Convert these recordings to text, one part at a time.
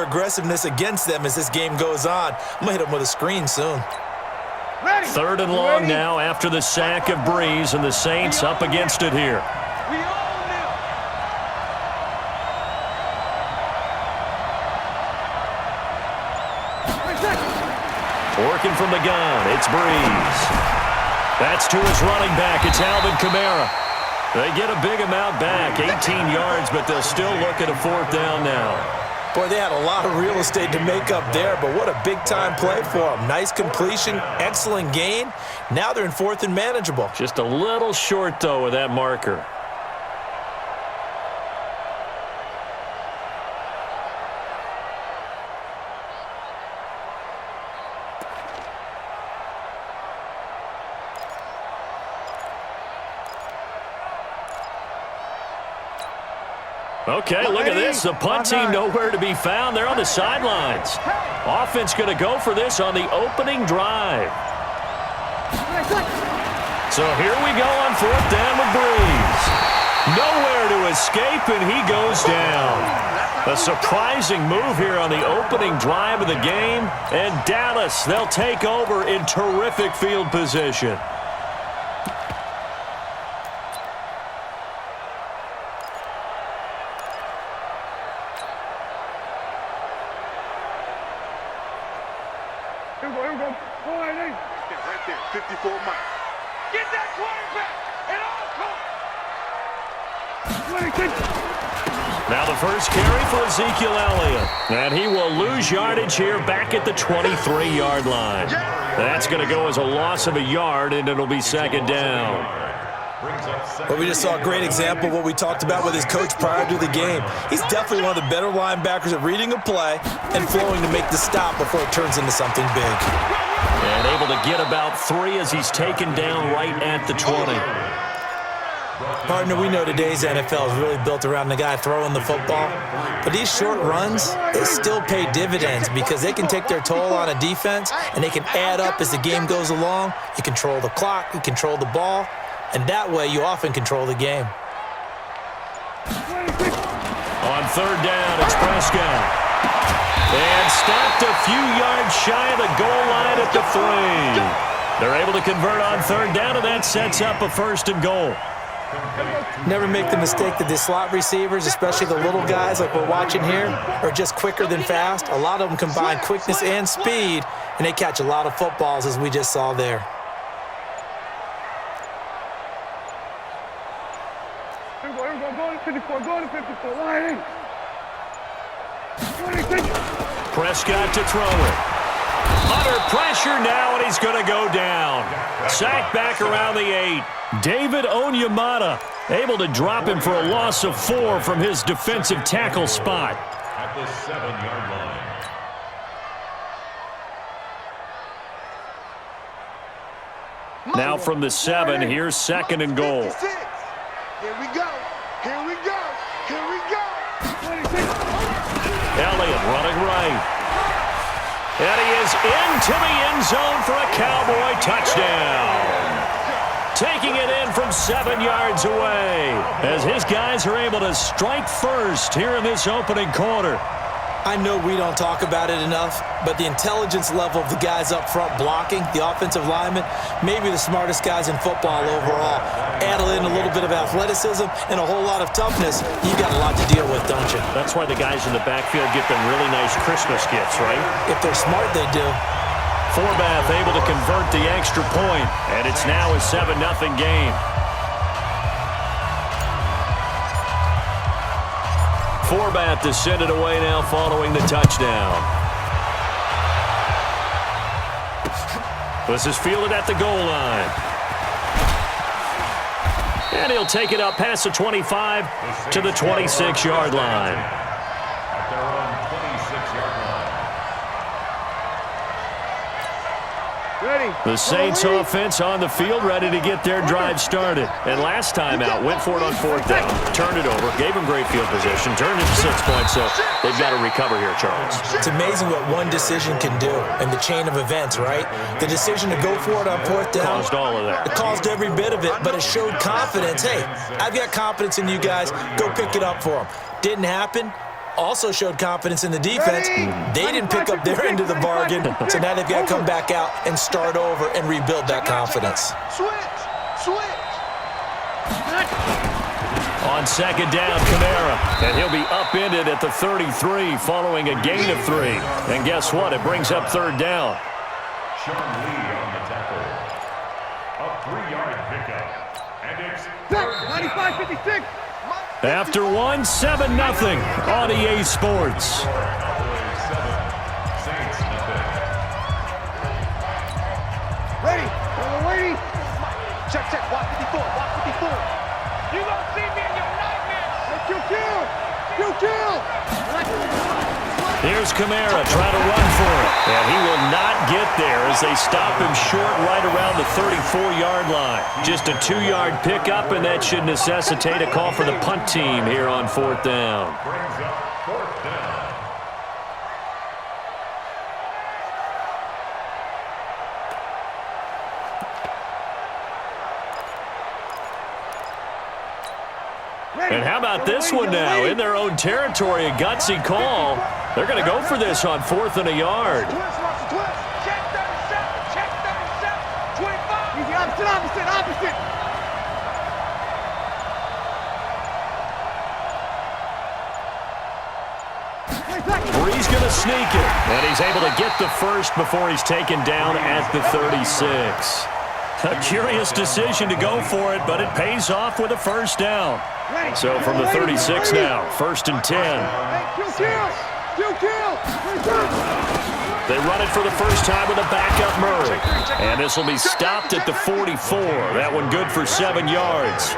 aggressiveness against them as this game goes on. I'm going to hit them with a screen soon. Third and long now after the sack of Breeze, and the Saints up against it here. Working from the gun, it's Breeze. That's to his running back. It's Alvin Kamara. They get a big amount back, 18 yards, but they'll still look at a fourth down now. Boy, they had a lot of real estate to make up there, but what a big-time play for them. Nice completion, excellent gain. Now they're in fourth and manageable. Just a little short, though, with that marker. Okay, look at this. The punt team nowhere to be found. They're on the sidelines. Offense going to go for this on the opening drive. So here we go on fourth down with Breeze. Nowhere to escape, and he goes down. A surprising move here on the opening drive of the game. And Dallas, they'll take over in terrific field position. Now the first carry for Ezekiel Elliott. And he will lose yardage here back at the 23-yard line. That's going to go as a loss of a yard, and it'll be second down. Well, we just saw a great example of what we talked about with his coach prior to the game. He's definitely one of the better linebackers at reading a play and flowing to make the stop before it turns into something big. And able to get about 3 as he's taken down right at the 20. Partner, we know today's NFL is really built around the guy throwing the football. But these short runs, they still pay dividends because they can take their toll on a defense, and they can add up as the game goes along. You control the clock, you control the ball, and that way you often control the game. On third down, it's Prescott. And stopped a few yards shy of the goal line at the 3. They're able to convert on third down, and that sets up a first and goal. Never make the mistake that the slot receivers, especially the little guys like we're watching here, are just quicker than fast. A lot of them combine quickness and speed, and they catch a lot of footballs, as we just saw there. Prescott to throw it. Under pressure now, and he's going to go down. Sacked back around the 8. David Onyemata able to drop him for a loss of 4 from his defensive tackle spot. At the 7-yard line. Now from the 7, here's second and goal. Here we go. Here we go. Here we go. Elliott running right. And he is into the end zone for a Cowboy touchdown. Taking it in from 7 yards away as his guys are able to strike first here in this opening quarter. I know we don't talk about it enough, but the intelligence level of the guys up front blocking, the offensive linemen, maybe the smartest guys in football overall. Add in a little bit of athleticism and a whole lot of toughness, you got a lot to deal with, don't you? That's why the guys in the backfield get them really nice Christmas gifts, right? If they're smart, they do. Forbath able to convert the extra point, and it's now a 7-0 game. Forbath to send it away now following the touchdown. This is fielded at the goal line. And he'll take it up past the 25 to the 26-yard line. At their own 26-yard line. The Saints offense on the field, ready to get their drive started. And last time out, went for it on fourth down, turned it over, gave them great field position, turned it to 6 points, so they've got to recover here, Charles. It's amazing what one decision can do in the chain of events, right? The decision to go for it on fourth down. Caused all of that. It caused every bit of it, but it showed confidence. Hey, I've got confidence in you guys. Go pick it up for them. Didn't happen. also showed confidence in the defense. They didn't pick up their end of the bargain, so now they've got to come back out and start over and rebuild that confidence. Switch. On second down, Kamara, and he'll be upended at the 33 following a gain of 3. And guess what? It brings up third down. Sean Lee on the tackle. A 3-yard pickup. And it's 95-56. After 1, 7-0 on EA Sports. Saints nothing. Ready. Check. Watch 54. You gonna see me in your nightmares. Kill. Here's Kamara trying to run for it. And he will not get there as they stop him short right around the 34-yard line. Just a 2-yard pickup, and that should necessitate a call for the punt team here on 4th down. Brings up 4th down. And how about this one now? In their own territory, a gutsy call. They're going to go for this on 4th and a yard. Check 37. 25. Easy, opposite. Bree's going to sneak it. And he's able to get the first before he's taken down at the 36. A curious decision to go for it, but it pays off with a first down. So from the 36 now, 1st and 10. They run it for the first time with a backup Murray. And this will be stopped at the 44. That one good for 7 yards.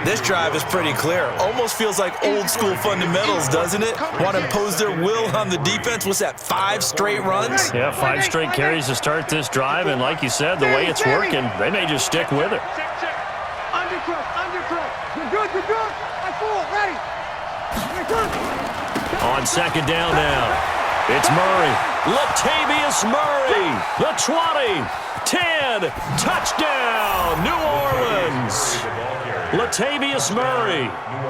This drive is pretty clear. Almost feels like old-school fundamentals, doesn't it? Want to impose their will on the defense. What's that, 5 straight runs? Yeah, 5 straight carries to start this drive. And like you said, the way it's working, they may just stick with it. Undercross. You're good. I full. Ready. On second down now, it's Murray. Latavius Murray, the 20, 10, touchdown, New Orleans. Latavius Murray,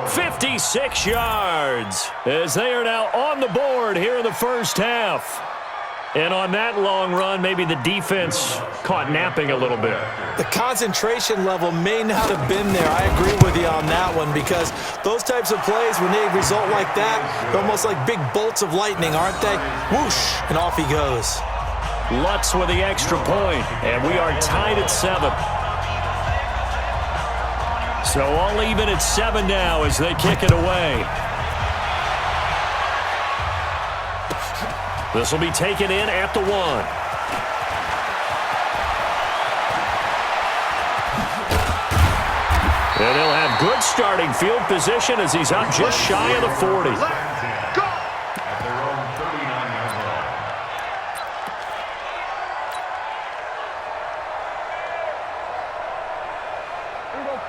56 yards, as they are now on the board here in the first half. And on that long run, maybe the defense caught napping a little bit. The concentration level may not have been there. I agree with you on that one, because those types of plays, when they result like that, they're almost like big bolts of lightning, aren't they? Whoosh, and off he goes. Lutz with the extra point, and we are tied at 7. So all even at 7 now as they kick it away. This will be taken in at the 1. And he'll have good starting field position as he's up just shy of the 40. At their own 39-yard line.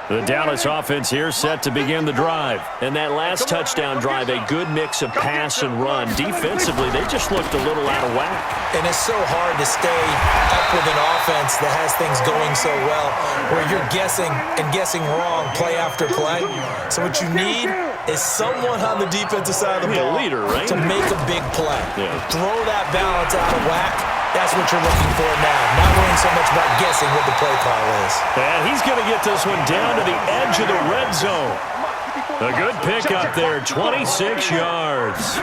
The Dallas offense here set to begin the drive. And that last touchdown drive, a good mix of pass and run. Defensively, they just looked a little out of whack. And it's so hard to stay up with an offense that has things going so well, where you're guessing wrong play after play. So what you need is someone on the defensive side of the ball leader, right? to make a big play. Yeah. Throw that balance out of whack. That's what you're looking for now. Not worrying so much about guessing what the play call is. And he's going to get this one down to the edge of the red zone. A good pickup there, 26 yards.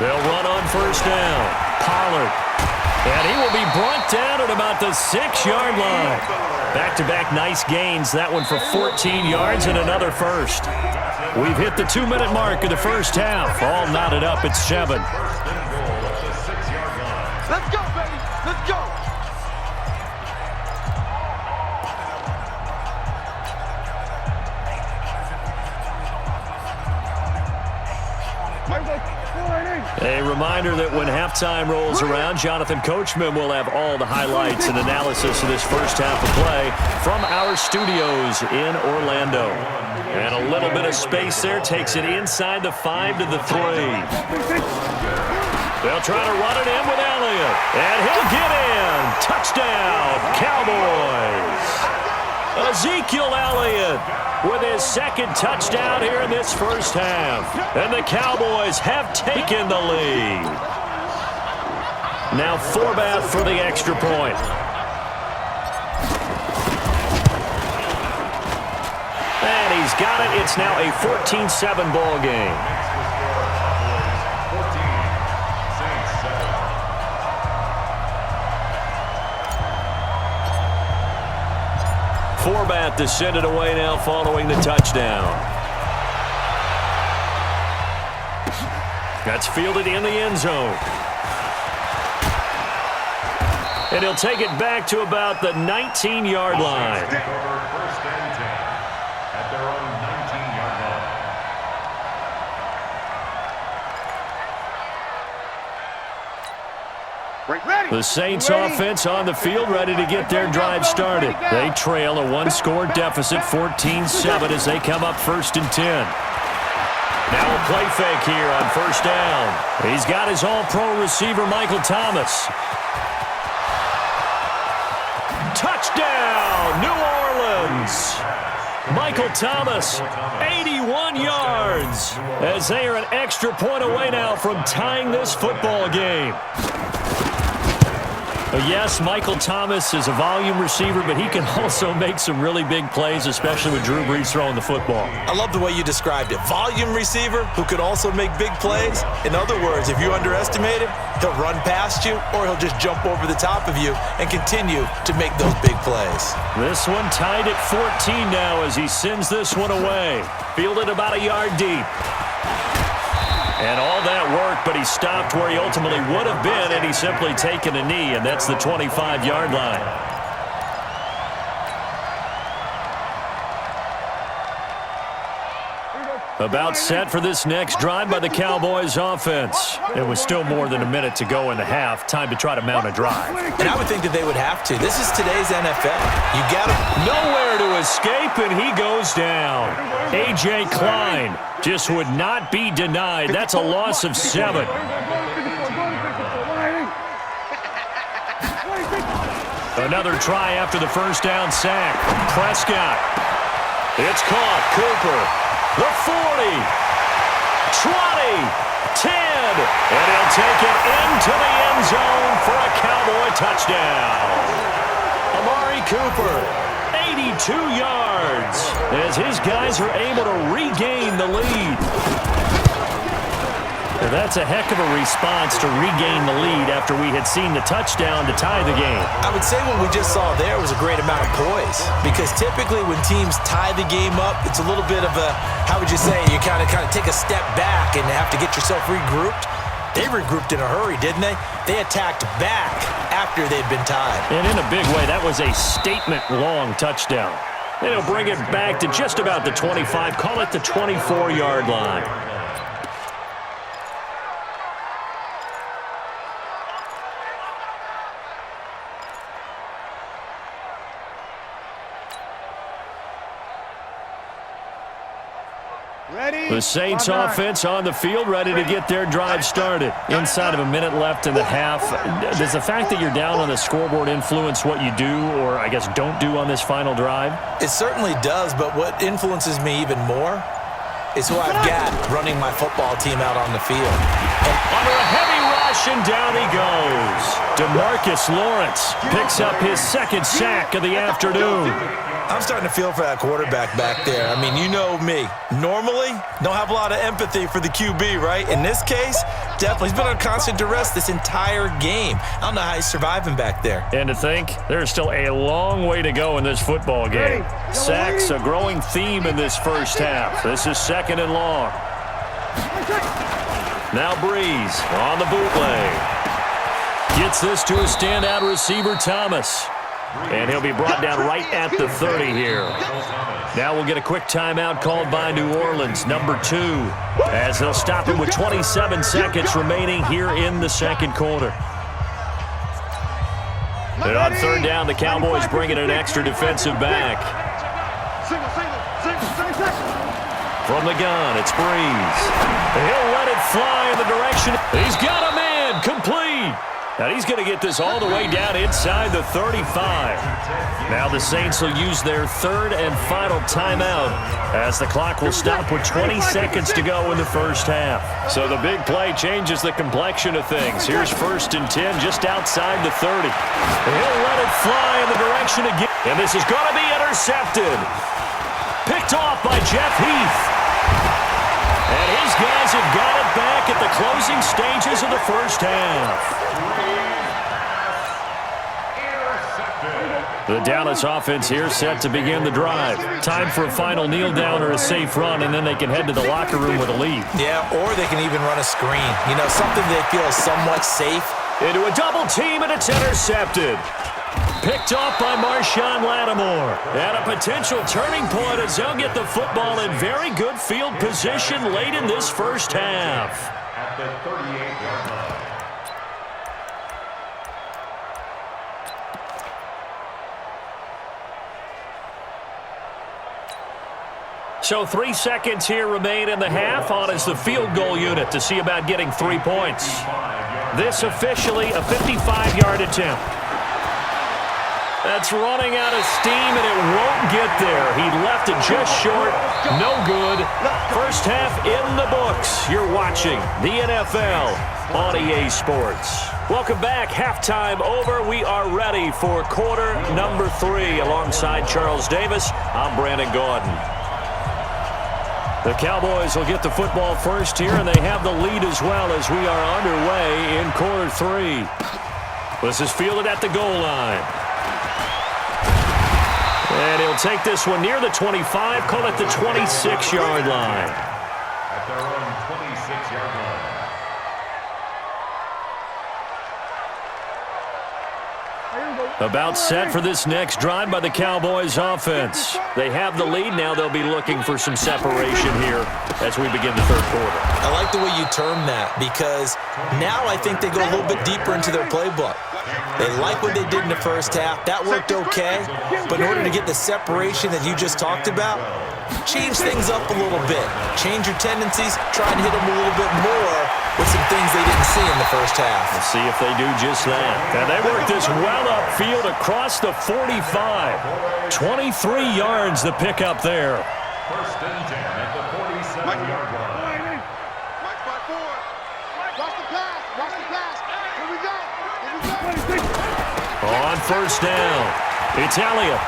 They'll run on first down. Pollard. And he will be brought down at about the 6-yard line. Back-to-back nice gains. That one for 14 yards and another first. We've hit the 2-minute mark of the first half. All knotted up at 7. Let's go, baby. Let's go. A reminder that when halftime rolls around, Jonathan Coachman will have all the highlights and analysis of this first half of play from our studios in Orlando. And a little bit of space there takes it inside the 5 to the 3. They'll try to run it in with Elliott. And he'll get in. Touchdown, Cowboys. Ezekiel Elliott with his second touchdown here in this first half. And the Cowboys have taken the lead. Now Forbath for the extra point. And he's got it. It's now a 14-7 ball game. Forbath to send it away now following the touchdown. That's fielded in the end zone. And he'll take it back to about the 19-yard line. First and 10 at their own 19-yard line. The Saints offense on the field, ready to get their drive started. They trail a one-score deficit, 14-7, as they come up 1st and 10. Now a play fake here on first down. He's got his all-pro receiver, Michael Thomas. Touchdown, New Orleans. Michael Thomas, 81 yards, as they are an extra point away now from tying this football game. Yes, Michael Thomas is a volume receiver, but he can also make some really big plays, especially with Drew Brees throwing the football. I love the way you described it. Volume receiver who could also make big plays. In other words, if you underestimate him, he'll run past you or he'll just jump over the top of you and continue to make those big plays. This one tied at 14 now as he sends this one away. Fielded about a yard deep. And all that work, but he stopped where he ultimately would have been, and he's simply taken a knee, and that's the 25-yard line. About set for this next drive by the Cowboys offense. It was still more than a minute to go in the half. Time to try to mount a drive. And I would think that they would have to. This is today's NFL. You got to... Nowhere to escape, and he goes down. A.J. Klein just would not be denied. That's a loss of 7. Another try after the first down sack. Prescott. It's caught. Cooper. The 40. 20. 10. And he'll take it into the end zone for a Cowboy touchdown. Amari Cooper, 82 yards, as his guys are able to regain the lead. That's a heck of a response to regain the lead after we had seen the touchdown to tie the game. I would say what we just saw there was a great amount of poise, because typically when teams tie the game up, it's a little bit of a, how would you say, you kind of take a step back and have to get yourself regrouped. They regrouped in a hurry, didn't they? They attacked back after they'd been tied. And in a big way, that was a statement-long touchdown. And it'll bring it back to just about the 25, call it the 24-yard line. The Saints offense on the field, ready to get their drive started. Inside of a minute left in the half. Does the fact that you're down on the scoreboard influence what you do, or I guess don't do on this final drive? It certainly does, but what influences me even more is who I've got running my football team out on the field. Under a heavy rush, and down he goes. DeMarcus Lawrence picks up his second sack of the afternoon. I'm starting to feel for that quarterback back there. I mean, you know me. Normally, don't have a lot of empathy for the QB, right? In this case, definitely. He's been on constant duress this entire game. I don't know how he's surviving back there. And to think, there's still a long way to go in this football game. Sacks, a growing theme in this first half. This is 2nd and long. Now Breeze on the bootleg. Gets this to a standout receiver, Thomas. And he'll be brought down right at the 30 here. Now we'll get a quick timeout called by New Orleans, number 2, as they'll stop him with 27 seconds remaining here in the second quarter. And on 3rd down, the Cowboys bring in an extra defensive back. From the gun, it's Breeze. He'll let it fly in the direction. He's got a man, complete. And he's going to get this all the way down inside the 35. Now the Saints will use their third and final timeout as the clock will stop with 20 seconds to go in the first half. So the big play changes the complexion of things. Here's 1st and 10 just outside the 30. He'll let it fly in the direction again. And this is going to be intercepted. Picked off by Jeff Heath. And his guys have got it back at the closing stages of the first half. The Dallas offense here set to begin the drive. Time for a final kneel down or a safe run, and then they can head to the locker room with a lead. Yeah, or they can even run a screen. You know, something they feel is somewhat safe. Into a double team, and it's intercepted. Picked off by Marshawn Lattimore. And a potential turning point as they'll get the football in very good field position late in this first half. At the 38-yard line. So 3 seconds here remain in the half. On is the field goal unit to see about getting 3 points. This officially a 55-yard attempt. That's running out of steam, and it won't get there. He left it just short. No good. First half in the books. You're watching the NFL on EA Sports. Welcome back. Halftime over. We are ready for quarter number 3. Alongside Charles Davis, I'm Brandon Gordon. The Cowboys will get the football first here, and they have the lead as well as we are underway in quarter 3. This is fielded at the goal line. And he'll take this one near the 25, call it the 26-yard line. At their own 26-yard line. About set for this next drive by the Cowboys offense. They have the lead. Now they'll be looking for some separation here as we begin the third quarter. I like the way you term that because now I think they go a little bit deeper into their playbook. They like what they did in the first half. That worked okay. But in order to get the separation that you just talked about, change things up a little bit. Change your tendencies. Try and hit them a little bit more with some things they didn't see in the first half. We'll see if they do just that. And they work this well upfield across the 45. 23 yards the pick up there. 1st and 10 at the 47-yard line. Watch the pass. Watch the pass. Here we go. Here we go. On first down, it's Elliott.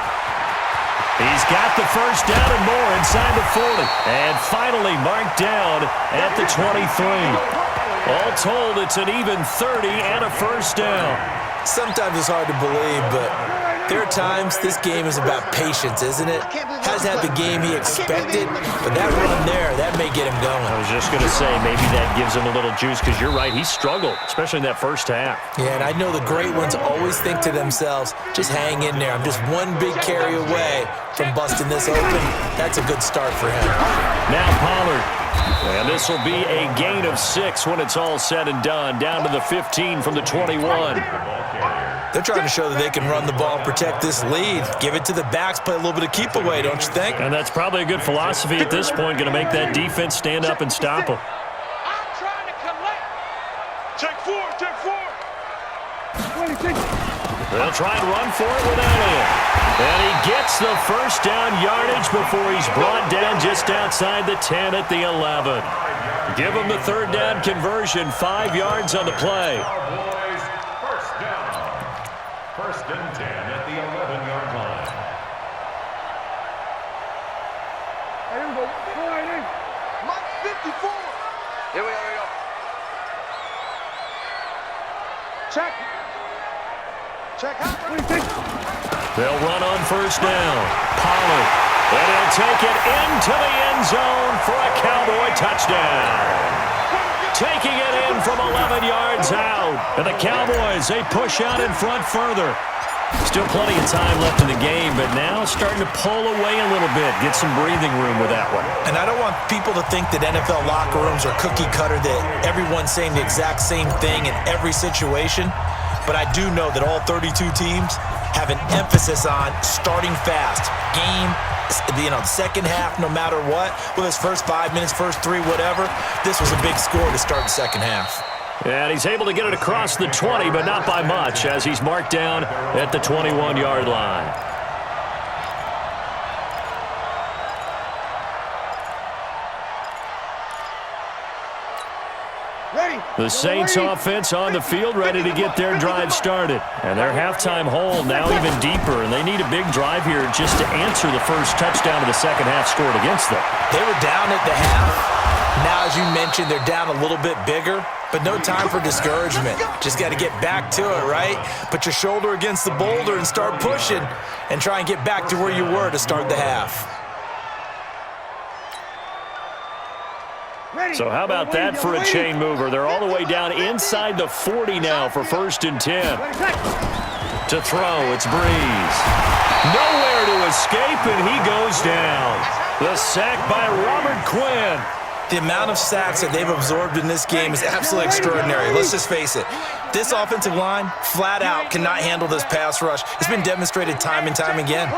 He's got the first down and more inside the 40. And finally marked down at the 23. All told, it's an even 30 and a first down. Sometimes it's hard to believe, but there are times this game is about patience, isn't it? Hasn't had the game he expected, but that run there, that may get him going. I was just going to say, maybe that gives him a little juice because you're right, he struggled, especially in that first half. Yeah, and I know the great ones always think to themselves, just hang in there. I'm just one big carry away from busting this open. That's a good start for him. Now Pollard. And this will be a gain of 6 when it's all said and done. Down to the 15 from the 21. They're trying to show that they can run the ball, protect this lead. Give it to the backs, play a little bit of keep away, don't you think? And that's probably a good philosophy at this point. Going to make that defense stand up and stop them. I'm trying to collect. Check 4. They'll try and run for it with Elliott. And he gets the first down yardage before he's brought down just outside the 10 at the 11. Give him the third down conversion, 5 yards on the play. Cowboys, first down. 1st and 10 at the 11-yard line. Here we go. Mark 54. Here we go. Check. They'll run on first down. Pollard. And he'll take it into the end zone for a Cowboy touchdown. Taking it in from 11 yards out. And the Cowboys, they push out in front further. Still plenty of time left in the game, but now starting to pull away a little bit. Get some breathing room with that one. And I don't want people to think that NFL locker rooms are cookie cutter, that everyone's saying the exact same thing in every situation. But I do know that all 32 teams have an emphasis on starting fast. Game, second half, no matter what. Whether it's first 5 minutes, first 3, whatever. This was a big score to start the second half. And he's able to get it across the 20, but not by much, as he's marked down at the 21-yard line. The Saints offense on the field, ready to get their drive started. And their halftime hole now even deeper, and they need a big drive here just to answer the first touchdown of the second half scored against them. They were down at the half. Now, as you mentioned, they're down a little bit bigger, but no time for discouragement. Just got to get back to it, right? Put your shoulder against the boulder and start pushing and try and get back to where you were to start the half. So how about that for a chain mover? They're all the way down inside the 40 now for 1st and 10. To throw, it's Breeze. Nowhere to escape, and he goes down. The sack by Robert Quinn. The amount of sacks that they've absorbed in this game is absolutely extraordinary. Let's just face it. This offensive line, flat out, cannot handle this pass rush. It's been demonstrated time and time again.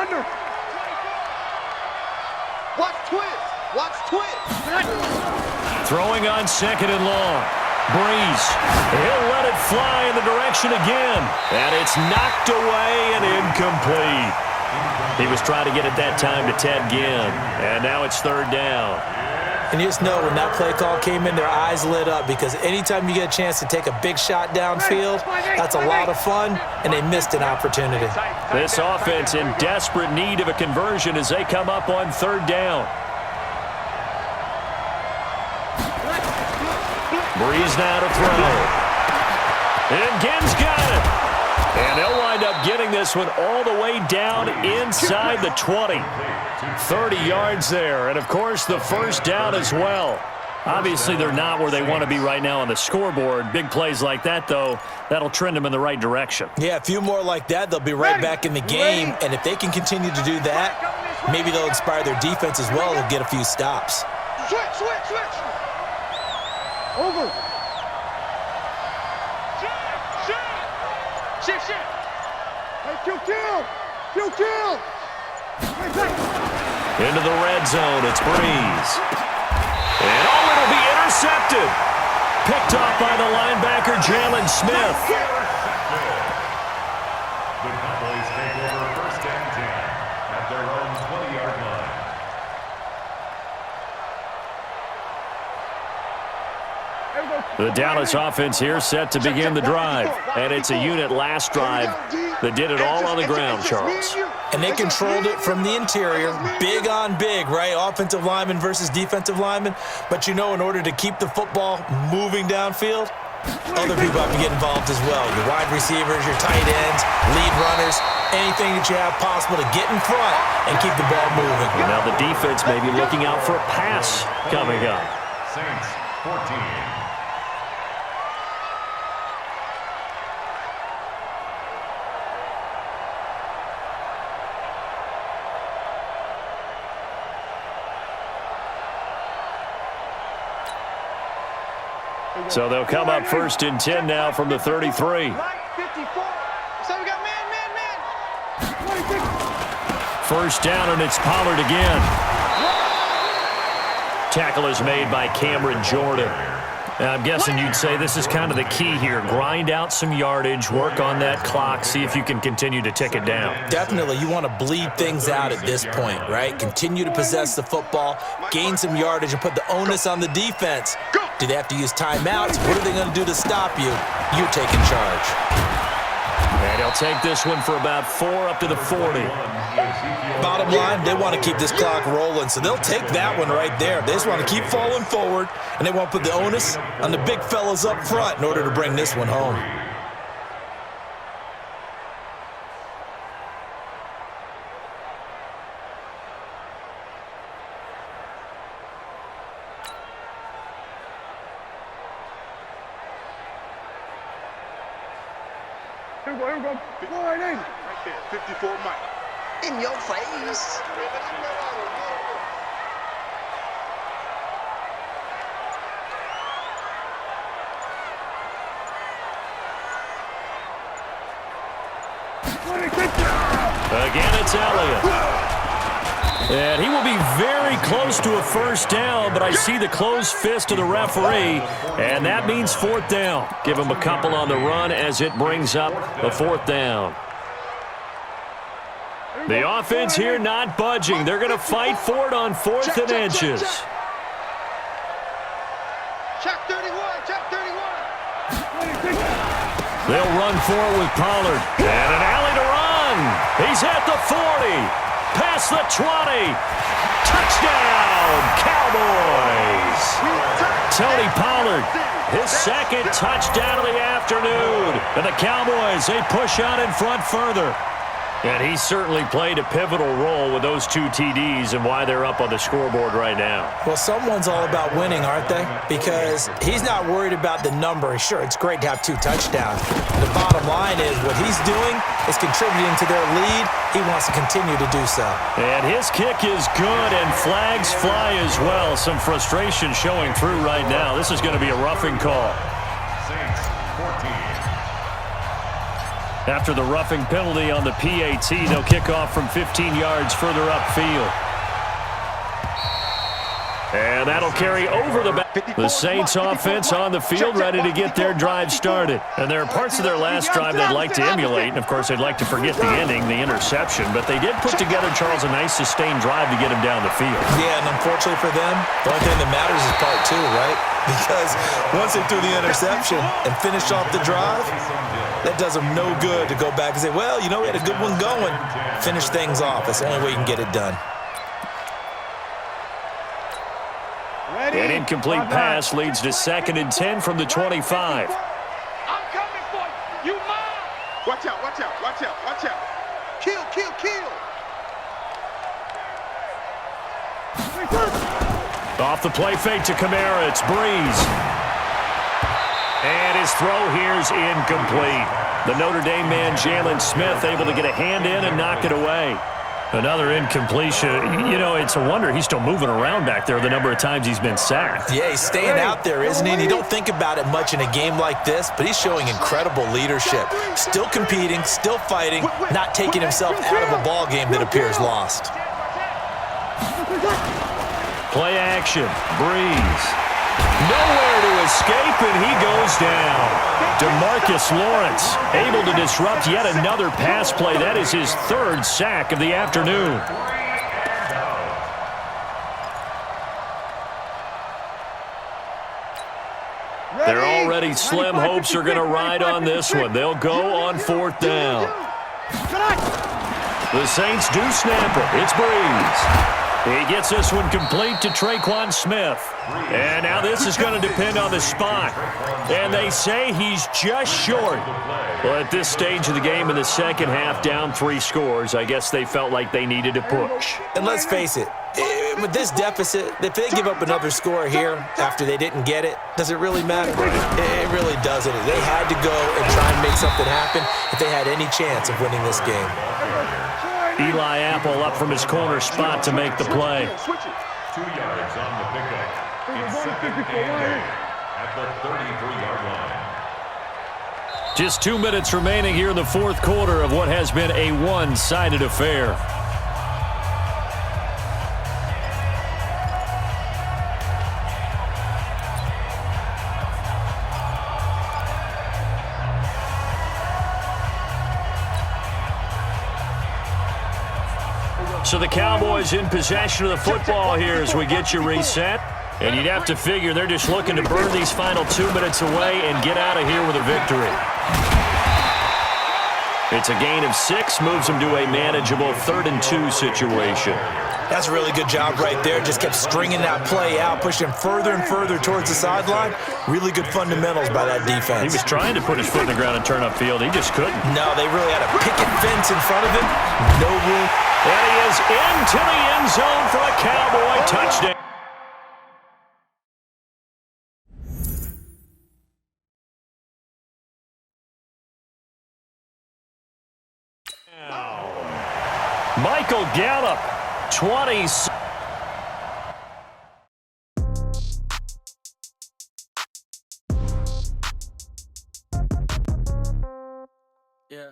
Watch twist. Watch twist. Throwing on 2nd and long. Breeze. He'll let it fly in the direction again. And it's knocked away and incomplete. He was trying to get it that time to Ted Ginn. And now it's 3rd down. And you just know when that play call came in, their eyes lit up, because anytime you get a chance to take a big shot downfield, that's a lot of fun, and they missed an opportunity. This offense in desperate need of a conversion as they come up on 3rd down. Breeze now to throw. And Ginn's got it. And they'll wind up getting this one all the way down inside the 20. 30 yards there. And, of course, the 1st down as well. Obviously, they're not where they want to be right now on the scoreboard. Big plays like that, though, that'll trend them in the right direction. Yeah, a few more like that, they'll be right back in the game. And if they can continue to do that, maybe they'll inspire their defense as well and get a few stops. Switch. Over. Shift. Hey, kill. Into the red zone, it's Breeze. And it'll be intercepted. Picked off by the linebacker, Jalen Smith. The Cowboys take over 1st and 10 at their own 20-yard line. The Dallas offense here set to begin the drive. And it's a unit last drive that did it all on the ground, Charles. And they controlled it from the interior, big on big, right? Offensive lineman versus defensive lineman. But, in order to keep the football moving downfield, other people have to get involved as well. Your wide receivers, your tight ends, lead runners, anything that you have possible to get in front and keep the ball moving. And now the defense may be looking out for a pass coming up. Saints 14. So they'll come up 1st and 10 now from the 33. 54. So we got man. 1st down, and it's Pollard again. Tackle is made by Cameron Jordan. Now, I'm guessing you'd say this is kind of the key here. Grind out some yardage, work on that clock, see if you can continue to tick it down. Definitely, you want to bleed things out at this point, right? Continue to possess the football, gain some yardage, and put the onus on the defense. Do they have to use timeouts? What are they going to do to stop you? You're taking charge. And he'll take this one for about 4 up to the 40. Bottom line, they want to keep this clock rolling, so they'll take that one right there. They just want to keep falling forward, and they want to put the onus on the big fellas up front in order to bring this one home. Here we go. Right there, 54 Mike. In your face. Again, it's Elliott. And he will be very close to a first down, but I see the closed fist of the referee, and that means fourth down. Give him a couple on the run as it brings up a fourth down. The offense here not budging. They're going to fight for it on fourth and inches. Check 31, check 31. They'll run for it with Pollard. And an alley to run. He's at the 40. Past the 20. Touchdown, Cowboys. Tony Pollard, his second touchdown of the afternoon. And the Cowboys, they push on in front further. And he certainly played a pivotal role with those two TDs and why they're up on the scoreboard right now. Well, someone's all about winning, aren't they? Because he's not worried about the number. Sure, it's great to have 2 touchdowns. The bottom line is what he's doing is contributing to their lead. He wants to continue to do so. And his kick is good, and flags fly as well. Some frustration showing through right now. This is going to be a roughing call. Saints 14. After the roughing penalty on the PAT, they'll kick off from 15 yards further upfield. And that'll carry over the back. The Saints offense on the field ready to get their drive started. And there are parts of their last drive they'd like to emulate. And, of course, they'd like to forget the ending, the interception. But they did put together, Charles, a nice sustained drive to get him down the field. Yeah, and unfortunately for them, the only thing that matters is part 2, right? Because once they threw the interception and finished off the drive, that does them no good to go back and say, well, you know, we had a good one going. Finish things off. That's the only way you can get it done. An incomplete pass leads to 2nd and 10 from the 25. I'm coming for you. You mine. Watch out, watch out, watch out, watch out. Kill, kill, kill. Off the play fake to Kamara, it's Breeze. And his throw here's incomplete. The Notre Dame man, Jalen Smith, able to get a hand in and knock it away. Another incompletion. You know, it's a wonder he's still moving around back there the number of times he's been sacked. Yeah, he's staying out there, isn't he? And you don't think about it much in a game like this, but he's showing incredible leadership. Still competing, still fighting, not taking himself out of a ball game that appears lost. Play action. Breeze. Nowhere to escape, and he goes down. DeMarcus Lawrence able to disrupt yet another pass play. That is his 3rd sack of the afternoon. Their already slim hopes are going to ride on this one. They'll go on 4th down. The Saints do snap it. It's Breeze. He gets this one complete to Traquan Smith. And now this is going to depend on the spot. And they say he's just short. Well, at this stage of the game in the second half, down 3 scores, I guess they felt like they needed to push. And let's face it, with this deficit, if they give up another score here after they didn't get it, does it really matter? It really doesn't. They had to go and try and make something happen if they had any chance of winning this game. Eli Apple up from his corner spot to make the play. 2 yards on the pickup. It's 2nd and 8 at the 33-yard line. Just 2 minutes remaining here in the 4th quarter of what has been a one-sided affair. So the Cowboys in possession of the football here as we get you reset. And you'd have to figure they're just looking to burn these final 2 minutes away and get out of here with a victory. It's a gain of 6, moves them to a manageable 3rd and 2 situation. That's a really good job right there. Just kept stringing that play out, pushing further and further towards the sideline. Really good fundamentals by that defense. He was trying to put his foot in the ground and turn upfield. He just couldn't. No, they really had a picket fence in front of him. No room. And he is into the end zone for a Cowboy touchdown. Michael Gallup, 20. Yeah.